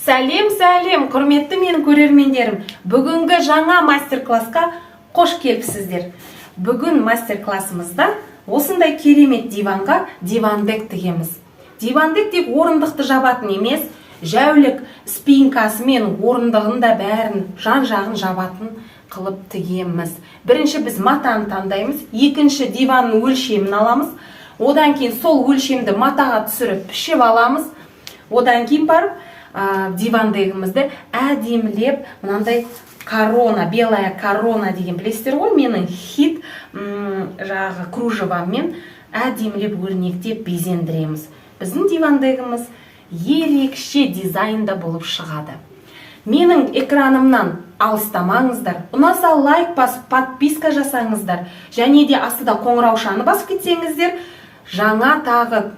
Сәлем, құрметті менің көрермендерім. Бүгінгі жаңа мастер-классқа қош келіпсіздер. Бүгін мастер-классымызда осындай керемет диванға дивандек тігеміз. Дивандек тек орындықты жабатын емес, жәулік спинкасы мен орындығында бәрін жан-жағын жабатын қылып тігеміз. Бірінші біз матаны таңдаймыз, екінші диванның өлшемін аламыз, одан кейін сол өлшемді матаға түсіріп пішіп аламыз, одан кейін барып дивандегімізді әдемілеп мынандай корона, белая корона деген білесіздер ғой, менің хит жағы кружевамен әдемілеп өрнектеп безендіреміз. Біздің дивандегіміз ерекше дизайнда болып шығады. Менің экранымнан алыстамаңыздар, ұнаса лайк басып подписка жасаңыздар, және де астыда қоңыраушаны басып кетсеңіздер, жаңа тағы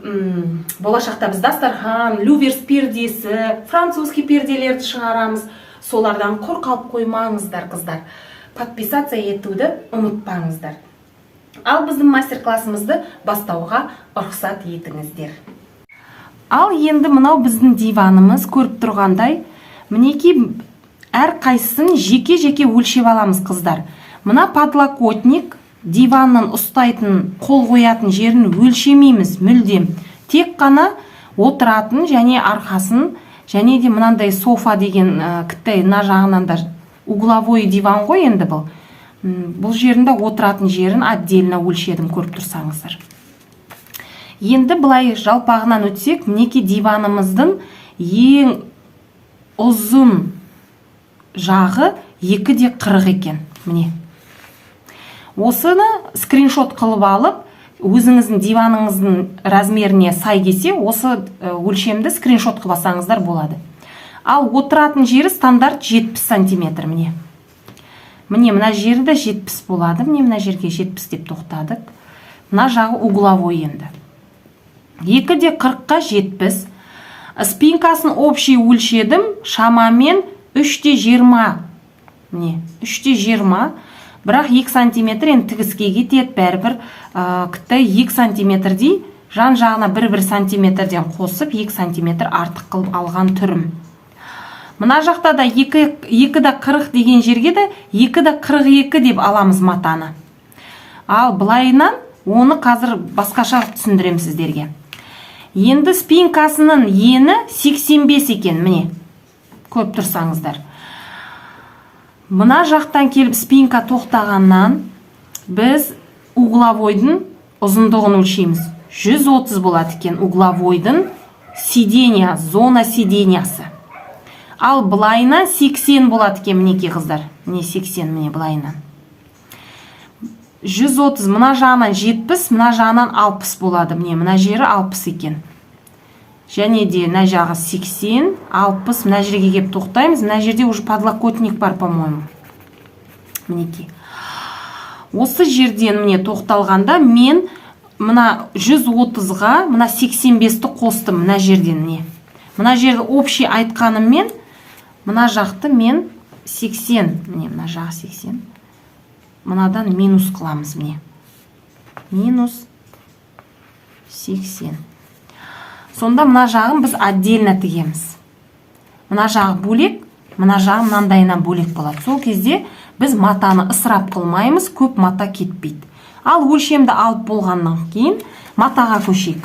болашақта біз дастархан, люверс пердесі, французский перделерді шығарамыз. Солардан құр қалып қоймаңыздар, қыздар. Подписация етуді ұмытпаңыздар. Ал біздің мастер-классымызды бастауға рұқсат етіңіздер. Ал енді мынау біздің диванымыз, көріп тұрғандай, мінекей әр қайсысын жеке-жеке өлшеп аламыз, қыздар. Мына подлокотник, диванның ұстайтын, қол қоятын жерін өлшемейміз мүлдем. Тек қана отыратын және арқасын, және де мынандай софа деген кіттай на жағынан да угловой диван ғой енді бұл. Бұл жерінде отыратын жерін отдельно өлшедім, көріп тұрсаңыздар. Енді былай жалпағынан өтсек, мінекей диванымыздың ең ұзын жағы 2,40 екен. Міне. Осыны скриншот қылып алып, өзіңіздің диваныңыздың размеріне сай келсе, осы өлшемді скриншот қылып алсаңыздар болады. Ал отыратын жері стандарт 70 сантиметр. Міне мына жерде 70 болады. Мына жерге 70 деп тоқтадық. Мына жағы угловой енді. 2,40-қа 70. Спинкасын общий өлшедім, шамамен 3,20. Міне 3,20. Бірақ 2 сантиметр енді тігіске кетеді, бәрібір кіттай 2 сантиметрдей жан жағына 1-1 сантиметрден қосып 2 сантиметр артық қылып алған түрім. Мына жақта да 2,40 деген жерге де 2,42 деп аламыз матаны. Ал былайынан оны қазір басқаша түсіндірем сіздерге. Енді спинкасының ені 85 екен, міне көріп тұрсаңыздар. Мына жақтан келіп спинка тоқтағаннан біз угловойдың ұзындығын өлшейміз. 130 болады екен угловойдың сиденья, зона сиденьясы. Ал былайынан 80 болады екен, мінекей қыздар. Міне 80, міне былайынан. 130, мына жағынан 70, мына жағынан 60 болады. Міне мына жері 60 екен. Және де мына жағы 80, 60, мына жерге кеп тоқтаймыз. Мына жерде уже подлокотник бар, по-моему. Мінекей. Осы жерден міне тоқталғанда мен мына 130-ға мына 85-ті қостым мына жерден. Міне. Мына жерді общий айтқаныммен мына жақты мен 80, міне мына жағы 80. Мынадан минус қыламыз, міне. Минус 80. Сонда мына жағын біз отдельно тігеміз. Мына жағы бөлек, мына жағы мынандайынан бөлек болады. Сол кезде біз матаны ысырап қылмаймыз, көп мата кетпейді. Ал өлшемді алып болғаннан кейін матаға көшейік.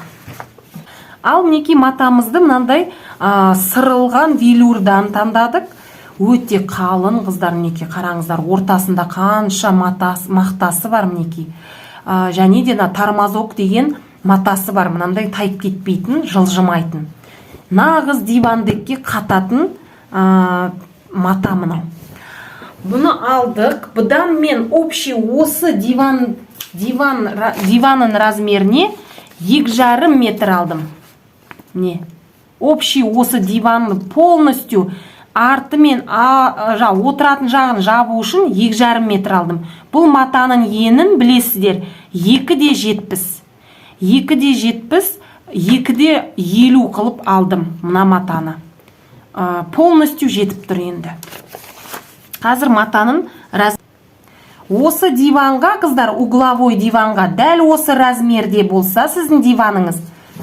Ал мінекей матамызды мынандай сырылған велюрдан таңдадық. Өте қалың, қыздар, мінекей қараңыздар, ортасында қанша мақтасы бар мінекей. Және де тормозок деген матасы бар, мынандай тайып кетпейтін, жылжымайтын. Нағыз дивандекке қататын мата мынау. Бұны алдық. Бұдан мен общий осы диванның размеріне 2,5 метр алдым. Не? Общий осы диванны полностью арты мен отыратын жағын жабу үшін 2,5 метр алдым. Бұл матаның енін білесіздер 2,70. 2,70, 2,50 қылып алдым мына матаны. Полностью жетіп тұр енді. Қазір матаның осы диванға, қыздар, угловой диванға дәл осы размерде болса сіздің диваныңыз,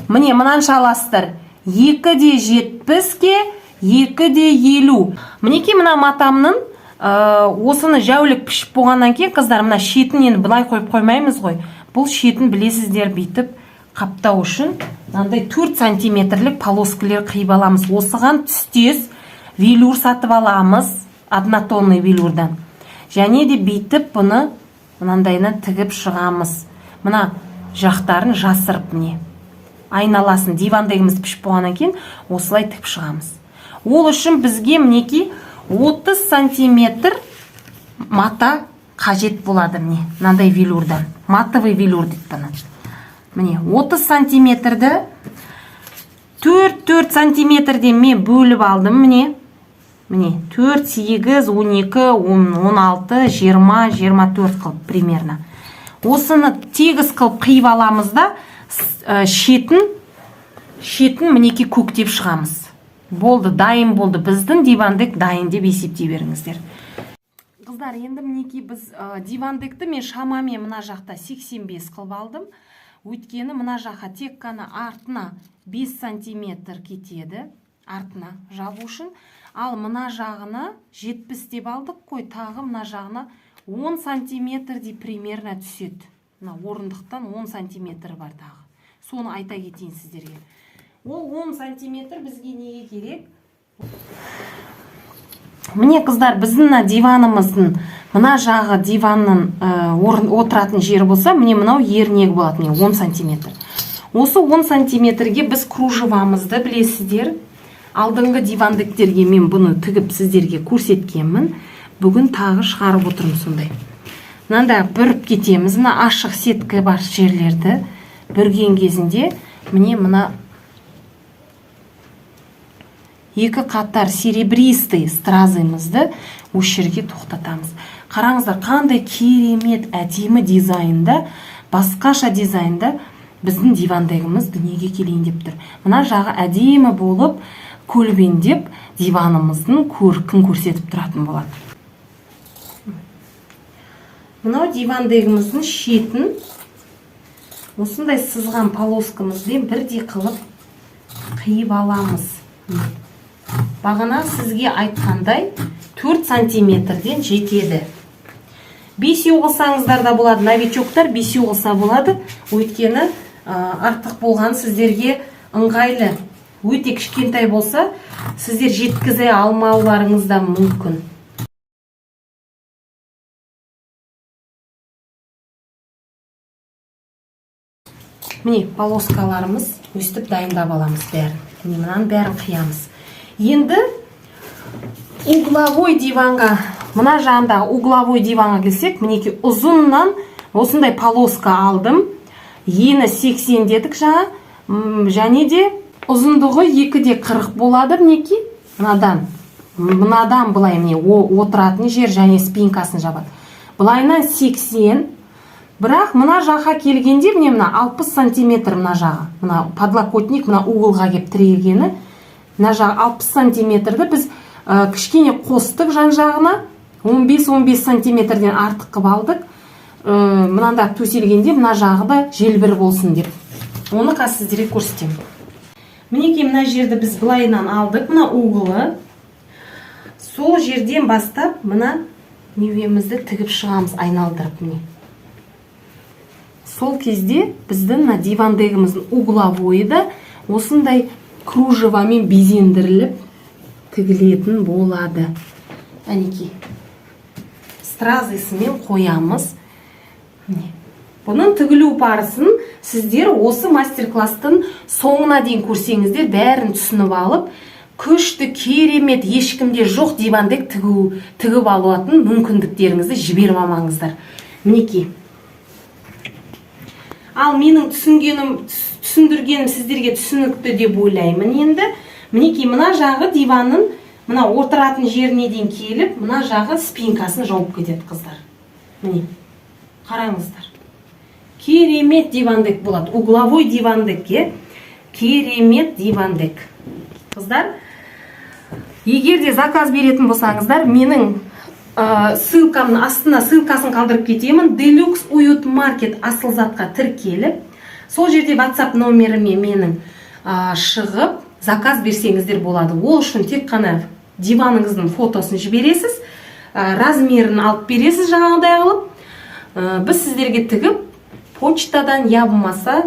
міне мынанша аласыздар. 2,70-ке 2,50. Мінекей мына матамның осыны жәулік пішіп болғаннан кейін қыздар, мына шетін енді былай қойып қоймаймыз ғой. Бұл шетін білесіздер бүйтіп қаптау үшін мынандай 4 сантиметрлік полоскалар қиып аламыз. Осыған түстес велюр сатып аламыз, однотонный велюрдан. Және де бүйтіп бұны мынандайына тігіп шығамыз. Мына жақтарын жасырып, міне айналасын дивандегіміз пішіп болғаннан кейін осылай тігіп шығамыз. Ол үшін бізге мінекей 30 сантиметр мата қажет болады. Міне мынандай велюрдан, матовый велюр дейді бұны. Міне 30 сантиметрді 4 сантиметрден мен бөліп алдым. Міне 4, 8, 12, 16, 20, 24 қылып примерно. Осыны тегіс қылып қиып аламыз да шетін мінекей көктеп шығамыз. Болды, дайын болды. Біздің дивандек дайын деп есептей беріңіздер. Қыздар, енді мінекей біз дивандекті мен шамамен мына жақта 85 қылып алдым. Өйткені мына жаққа тек қана артына 5 сантиметр кетеді. Артына жабу үшін. Ал мына жағына 70 деп алдық қой, тағы мына жағына 10 сантиметрдей примерно түседі. Мына орындықтан 10 сантиметр бар тағы. Соны айта кетейін сіздерге. Ол 10 сантиметр бізге неге керек? Міне қыздар, біздің диванымыздың мына жағы диванның отыратын жері болса, міне мынау ернегі болады, міне 10 сантиметр. Осы 10 сантиметрге біз кружевамызды білесіздер. Алдыңғы дивандектерге мен бұны тігіп сіздерге көрсеткенмін. Бүгін тағы шығарып отырмын сондай. Мынанда бүріп кетеміз. Мына ашық сетка бар жерлерді бүрген кезінде міне мына екі қатар серебристый стразымызды осы жерге тоқтатамыз. Қараңыздар, қандай керемет әдемі дизайнда, басқаша дизайнда біздің дивандегіміз дүниеге келейін деп тұр. Мына жағы әдемі болып, көлбеңдеп диванымыздың көркін көрсетіп тұратын болады. Мынау дивандегіміздің шетін осындай сызған полоскамызбен бірдей қылып қиып аламыз. Бағана сізге айтқандай 4 сантиметрден жетеді. 5 қылсаңыздар да болады, новичоктар 5 қылса болады. Өйткені артық болған сіздерге ыңғайлы. Өте кішкентай болса, сіздер жеткізе алмауларыңыз да мүмкін. Міне, полоскаларымыз өстіп дайындап аламыз бәрін. Міне, мұнан бәрін қиямыз. Енді угловой диванға, мына жағында угловой диванға келсек, мінеки ұзыннан осындай полоска алдым. Ені 80 дедік жаңа, және де ұзындығы 2,40 болады мінеки. Мынадан былай міне отыратын жер және спинкасын жабады. Былайынан 80. Бірақ мына жаққа келгенде міне мына 60 сантиметр мына жағы. Мына подлокотник мына углға кеп тірелгені. Мына жағы 60 сантиметрді біз кішкене қостық жан жағына 15-15 сантиметрден артық қып алдық. Мынанда төселгенде мына жағы да желбір болсын деп. Оны қазір сіздерге көрсетемін. Мінекей мына жерді біз былайынан алдық, мына углы. Сол жерден бастап мына невемізді тігіп шығамыз, айналдырып міне. Сол кезде біздің дивандегіміздің угловойы да осындай кружевамен безендіріліп тігілетін болады. Әнекей. Стразысымен қоямыз. Бұның тігілу барысын сіздер осы мастер-класстың соңына дейін көрсеңіздер, бәрін түсініп алып, күшті, керемет, ешкімде жоқ дивандек тігіп алатын мүмкіндіктеріңізді жіберіп алмаңыздар. Мінекей. Ал менің түсіндіргенім сіздерге түсінікті деп ойлаймын енді. Мінекей мына жағы диванның мына отыратын жеріне дейін келіп, мына жағы спинкасын жауып кетеді қыздар. Міне, қараңыздар. Керемет дивандек болады. Угловой дивандекке керемет дивандек. Қыздар, егер де заказ беретін болсаңыздар, менің ссылкамның астына ссылкасын қалдырып кетемін. Deluxe Уют Маркет асыл затқа тіркеліп, сол жерде WhatsApp номеріме менің шығып, заказ берсеңіздер болады. Ол үшін тек қана диваныңыздың фотосын жібересіз, размерін алып бересіз жаңағыдай қылып. Біз сіздерге тігіп, почтадан я болмаса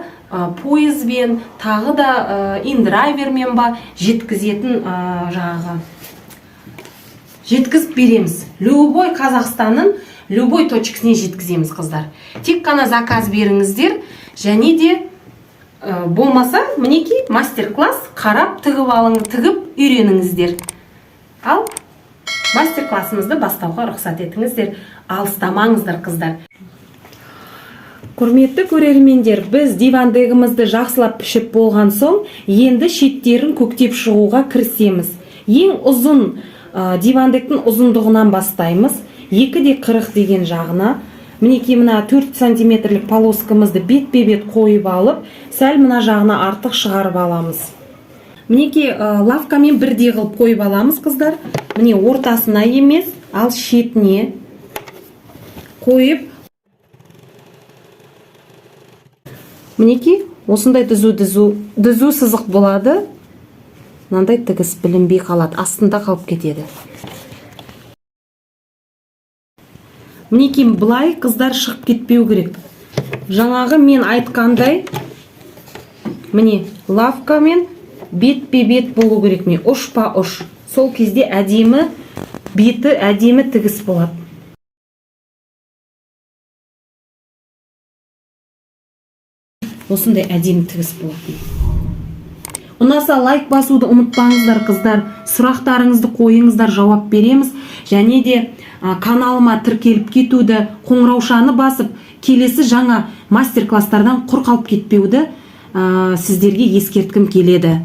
поездбен, тағы да индрайвермен ба жеткізетін жаңағы жеткізіп береміз. Любой Қазақстанның любой точкасіне жеткіземіз, қыздар. Тек қана заказ беріңіздер, және де болмаса, мінекей мастер-класс қарап тігіп алыңыз, тігіп үйреніңіздер. Ал мастер-классымызды бастауға рұқсат етіңіздер. Алыстамаңыздар, қыздар. Құрметті көрермендер, біз дивандығымызды жақсылап пішіп болған соң, енді шеттерін көктеп шығуға кірісеміз. Ең ұзын дивандықтың ұзындығынан бастаймыз. 2,40 деген жағына. Мінекей мына 4 сантиметрлік полоскамызды бет-бе-бет қойып алып, сәл мына жағына артық шығарып аламыз. Мінекей лавкамен бірдей қылып қойып аламыз, қыздар. Міне ортасына емес, ал шетіне қойып, мінекей осындай дүзу сызық болады. Мынандай тігіс білінбей қалады, астында қалып кетеді. Мінекей бұлай, қыздар, шығып кетпеу керек. Жаңағы мен айтқандай, міне лавкамен бет-бе-бет болу керек, міне ұш-па-ұш. Сол кезде әдемі, беті әдемі тігіс болады. Осындай әдемі тігіс болады. Ұнаса лайк басуды ұмытпаңыздар, қыздар. Сұрақтарыңызды қойыңыздар, жауап береміз. Және де каналыма тіркеліп кетуді, қоңыраушаны басып, келесі жаңа мастер-класстардан құр қалып кетпеуді сіздерге ескерткім келеді.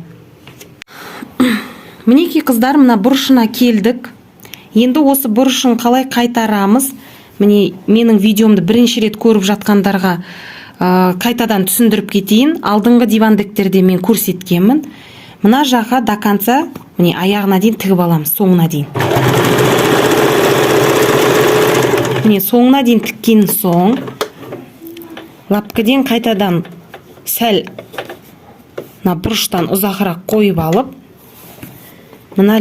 Мінекей, қыздар, мына бұрышына келдік. Енді осы бұрышын қалай қайтарамыз? Міне менің видеомды бірінші рет көріп жатқандарға қайтадан түсіндіріп кетейін. Алдыңғы дивандіктерде мен көрсеткенмін. Мына жаққа до конца, міне аяғына дейін тігіп аламыз, соңына дейін. Міне соңына дейін тіккен соң, лапкіден қайтадан сәл мына бұрыштан ұзақырақ қойып алып, мына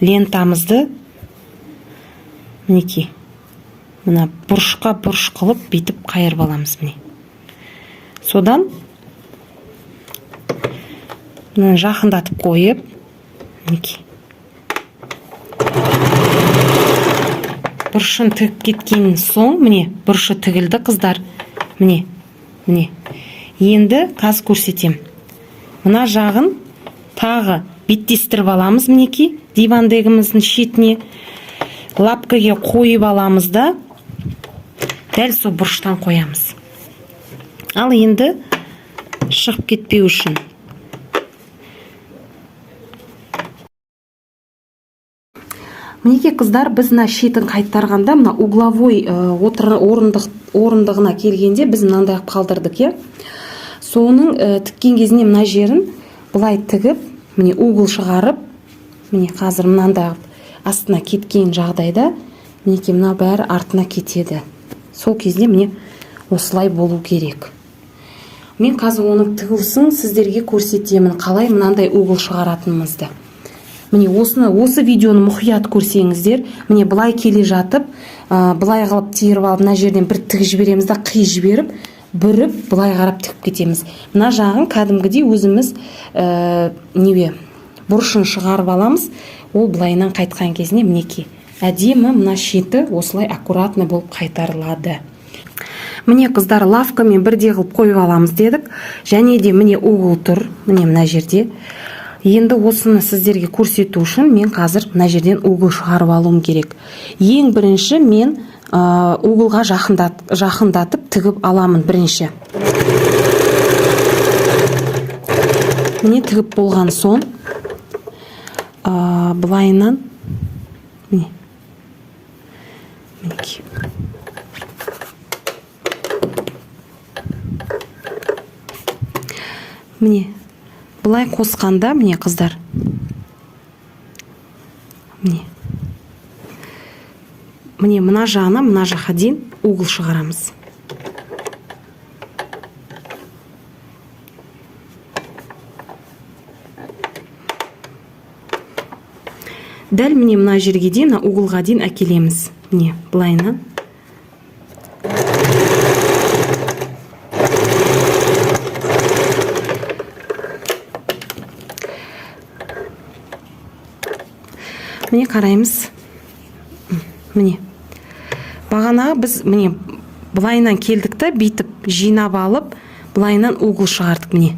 лентамызды мінекей мына бұрышқа бұрыш қылып бетіп қайырып аламыз. Міне содан жақындатып қойып, мінекей бұрышын тігіп кеткен соң, міне бұрышы тігілді, қыздар. Міне енді қазір көрсетем. Мына жағын тағы беттестіріп аламыз. Мінекей дивандығымыздың шетіне лапкаға қойып аламыз да, дәл сол бұрыштан қоямыз. Ал енді шығып кетпеу үшін мінекей, қыздар, біз мына шетін қайтарғанда, мына угловой орындығына келгенде біз мынандай қалдырдық, соның тіккен кезінде мына жерін бұлай тігіп, міне угол шығарып, міне қазір мынандай астына кеткен жағдайда, мінекей мына бәрі артына кетеді. Сол кезде міне осылай болу керек. Мен қазір оның тігілсін сіздерге көрсетемін, қалай мынандай угол шығаратынымызды. Міне осы видеоны мұқият көрсеңіздер, міне былай келе жатып, былай қылып тиіріп алып, мына жерден бір тігіп жібереміз да, қи жіберіп, бүріп, былай қарап тігіп кетеміз. Мына жағын кәдімгідей өзіміз бұрышын шығарып аламыз. Ол былайынан қайтқан кезінде мінекей әдемі мына шеті осылай аккуратно болып қайтарылады. Міне, қыздар, лавкамен бірдей қылып қойып аламыз дедік. Және де міне угол тұр, міне мына жерде. Енді осыны сіздерге көрсету үшін мен қазір мына жерден угол шығарып алуым керек. Ең бірінші мен уголға жақындатып тігіп аламын бірінші. Міне тігіп болған соң былайынан мінекей міне былай қосқанда, міне қыздар, міне мына жағына, мына жаққа дейін угол шығарамыз. Дәл міне мына жерге дейін, мына углға дейін әкелеміз. Міне былайынан. Міне қараймыз. Міне. Бағана біз міне былайынан келдік та, бүйтіп жинап алып, былайынан угол шығардық міне.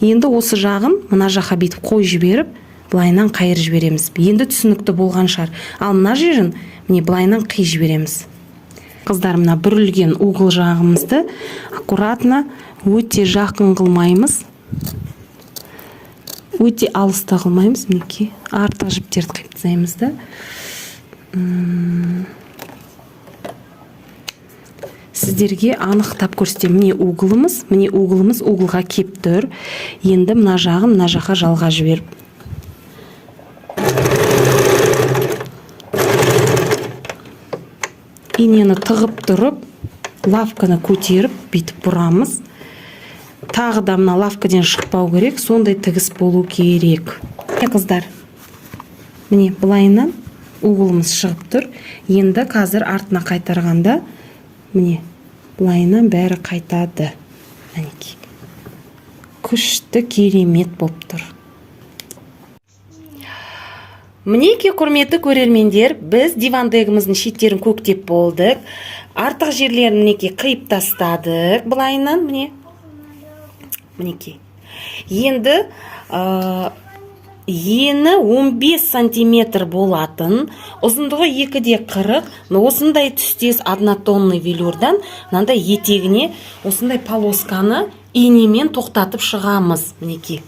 Енді осы жағын мына жаққа бүйтіп қой жіберіп, былайынан қайыр жібереміз. Енді түсінікті болған шығар. Ал мына жерін міне былайынан қи жібереміз. Қыздар, мына бүрілген угол жағымызды аккуратно, өте жақын қылмаймыз. Өте алыста қылмаймыз. Мінекей артық жіптерді қиып тастаймыз да. Сіздерге анықтап көрсетемін. Міне углымыз углға кеп тұр. Енді мына жағын мына жаққа жалға жіберіп. Инені тығып тұрып, лавканы көтеріп, бүйтіп бұрамыз. Тағы да мына лавкаден шықпау керек, сондай тігіс болу керек. Қыздар, міне былайынан углымыз шығып тұр. Енді қазір артына қайтарғанда, міне былайынан бәрі қайтады. Әнекей. Күшті керемет болып тұр. Мінеке, құрметті көрермендер, біз дивандығымыздың шеттерін көктеп болдық. Артық жерлерін мінеке қиып тастадық. Былайынан міне. Мінеке. Енді ені 15 сантиметр болатын, ұзындығы 2,40, осындай түстес однотонный велюрдан мынандай етегіне осындай полосканы инемен тоқтатып шығамыз. Мінеке.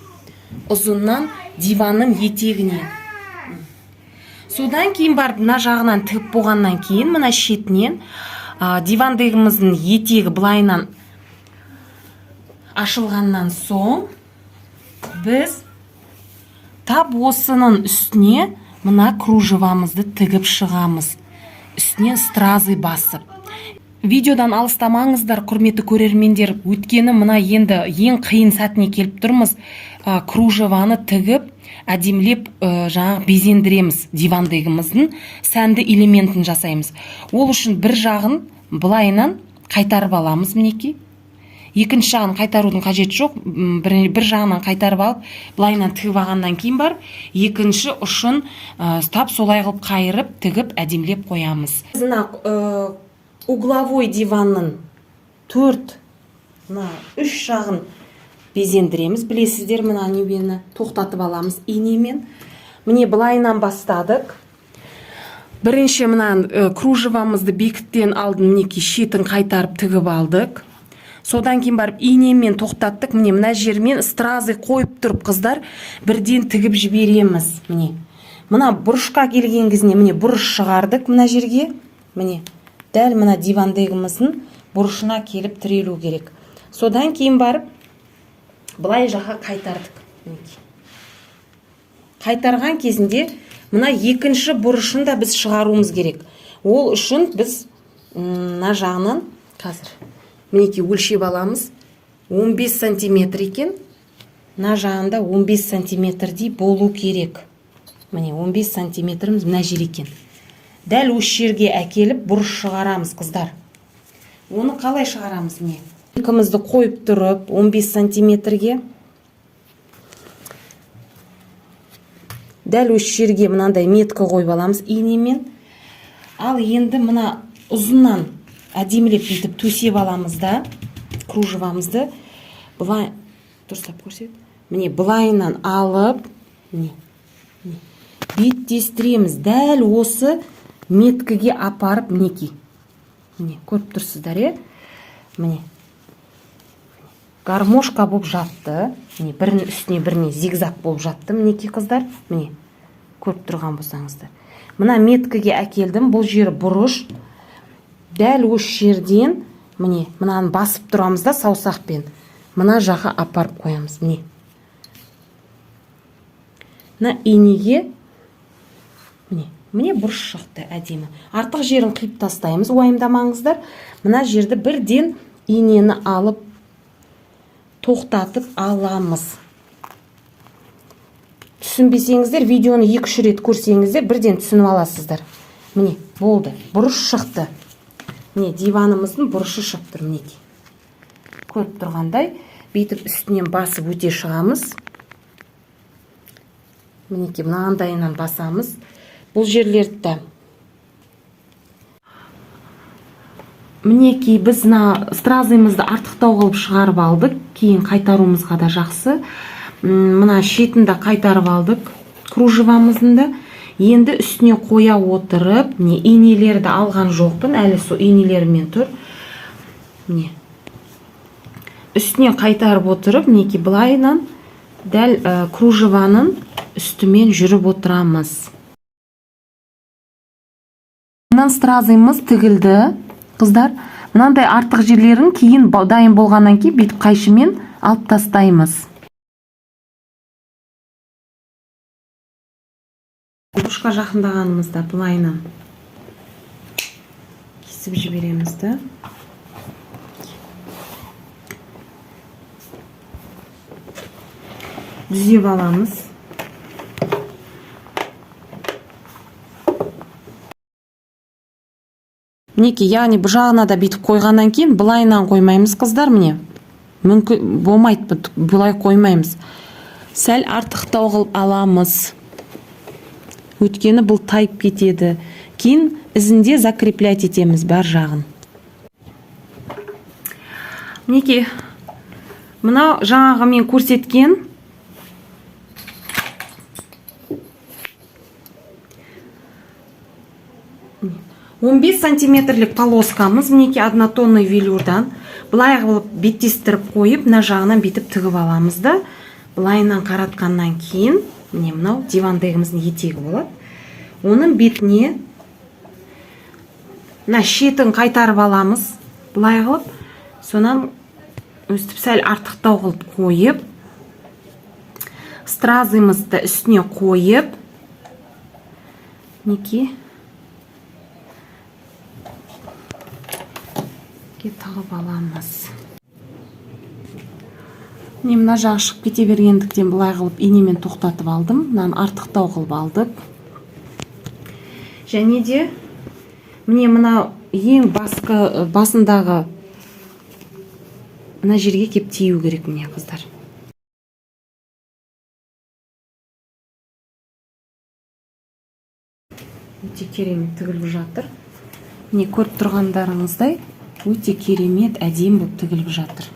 Ұзыннан диванның етегіне. Содан кейін барып мына жағынан тігіп болғаннан кейін мына шетінен дивандығымыздың етегі былайынан ашылғаннан соң біз тап осының үстіне мына кружевамызды тігіп шығамыз. Үстінен стразы басып. Видеодан алыстамаңыздар, құрметті көрермендер. Өткені мына енді ең қиын сәтіне келіп тұрмыз. Кружеваны тігіп, әдемілеп безендіреміз дивандығымыздың сәнді элементін жасаймыз. Ол үшін бір жағын былайынан қайтарып аламыз мінеки. Екінші жағын қайтарудың қажеті жоқ. Бір жағынан қайтарып алып, былайынан тігіп алғаннан кейін бар, екінші ұшын тап солай қылып қайырып, тігіп, әдемілеп қоямыз. Угловой диванның 3 жағын безендіреміз. Білесіздер, мына небені тоқтатып аламыз инемен. Міне былайынан бастадық. Бірінші мына кружевамызды бекіттен алдын мінеки шетін қайтарып тігіп алдық. Содан кейін барып инемен тоқтаттық. Мына жермен стразы қойып тұрып, қыздар, бірден тігіп жібереміз. Мына бұрышқа келген кезіне міне бұрыш шығардық мына жерге. Міне дәл мына дивандығымыздың бұрышына келіп тірелу керек. Содан кейін барып былай жаққа қайтардық. Қайтарған кезінде мына екінші бұрышын да біз шығаруымыз керек. Ол үшін біз мына жағынан қазір мінеки өлшеп аламыз. 15 сантиметр екен. Мына жағында 15 сантиметрдей болу керек. Міне 15 сантиметріміз мына жер екен. Дәл осы жерге әкеліп бұрыш шығарамыз, қыздар. Оны қалай шығарамыз міне? Екімізді қойып тұрып 15 сантиметрге. Дәл осы жерге мынандай метка қойып аламыз инемен. Ал енді мына ұзыннан әдемілеп бүйтіп төсеп аламыз да, кружевамызды былай дұрыстап көрсет. Міне былайынан алып, беттестіреміз. Дәл осы меткіге апарып мінеки. Міне көріп тұрсыздар, міне гармошка болып жатты. Міне бірінің үстіне біріне зигзаг болып жатты мінеки, қыздар. Міне көріп тұрған болсаңыздар. Мына меткіге әкелдім. Бұл жері бұрыш. Дәл осы жерден міне мынаны басып тұрамыз да саусақпен. Мына жаққа апарып қоямыз. Мына инеге міне бұрыш шықты әдемі. Артық жерін қиып тастаймыз, уайымдамаңыздар. Мына жерді бірден инені алып тоқтатып аламыз. түсінбесеңіздер, видеоны 2-3 рет көрсеңіздер, бірден түсініп аласыздар. Міне, болды. Бұрыш шықты. Міне, диванымыздың бұрышы шықты, мінекей. Көріп тұрғандай, бүйтіп үстінен басып өте шығамыз. Мінекей, мынандайынан басамыз. Бұл жерлерді мінекей, біз стразымызды артықтау қылып шығарып алдық. Кейін қайтаруымызға да жақсы. Мына шетінді қайтарып алдық. Кружевамызды енді үстіне қоя отырып, инелерді алған жоқпын, әлі со инелерімен тұр. Үстіне қайтарып отырып, мінекей, былайынан дәл кружеваның үстімен жүріп отырамыз. Мынан стразымыз тігілді. Қыздар, мынандай артық жерлерін кейін дайын болғаннан кейін бүйтіп қайшымен алып тастаймыз. Бұрышқа жақындағанымызда бұлайынан кесіп жібереміз. Дүзеп аламыз. Мінекей, яғни бұл жағына да бүйтіп қойғаннан кейін бұлайынан қоймаймыз, қыздар, міне. Мүмкін болмайды, бұлай қоймаймыз. Сәл артықтау қылып аламыз. Өткені бұл тайып кетеді. Кейін ізінде закреплять етеміз бар жағын. Мінекей, мына жаңағы мен көрсеткен 15 сантиметрлік полоскамыз, мінекей, однотонный велюрдан былай қылып беттестіріп қойып, мына жағынан бетіп тігіп аламыз да, былайынан қаратқаннан кейін, міне, мынау дивандығымыздың етегі болады. Оның бетіне мына шетін қайтарып аламыз, былай қылып, сонан өстіп сәл артықтау қылып қойып, стразымызды үстіне қойып, мінекей, тағып аламыз. Мына жағы шығып кете бергендіктен бұлай қылып инемен тоқтатып алдым. Мынаны артықтау қылып алдық. Және де міне мына ең басындағы мына жерге кеп тию керек, міне, қыздар. Өте керемет тігіліп жатыр. Міне, көріп тұрғандарыңыздай өте керемет, әдемі болып тігіліп жатыр.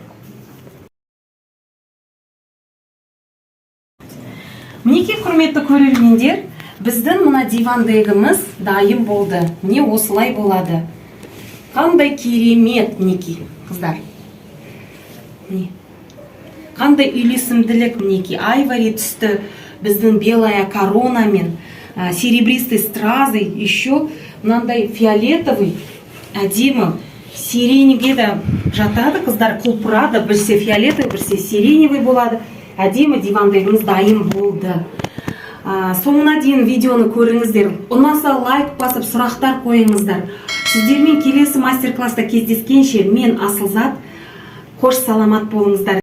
Мінекей, құрметті көрермендер, біздің мына дивандығымыз дайын болды. Міне осылай болады. Қандай керемет, мінекей, қыздар. Қандай үйлесімділік, мінекей, айвари түсті біздің белая коронамен, серебристый стразы, еще мынандай фиолетовый, әдемі, сиреневге де жатады, қыздар, құлпырады, бірсе фиолетовый, бірсе сиреневый болады. Әдемі дивандығымыз дайын болды. Соңына дейін видеоны көріңіздер. Ұнаса лайк басып, сұрақтар қойыңыздар. Сіздермен келесі мастер-класста кездескенше, мен Асылзат. Қош саламат болыңыздар.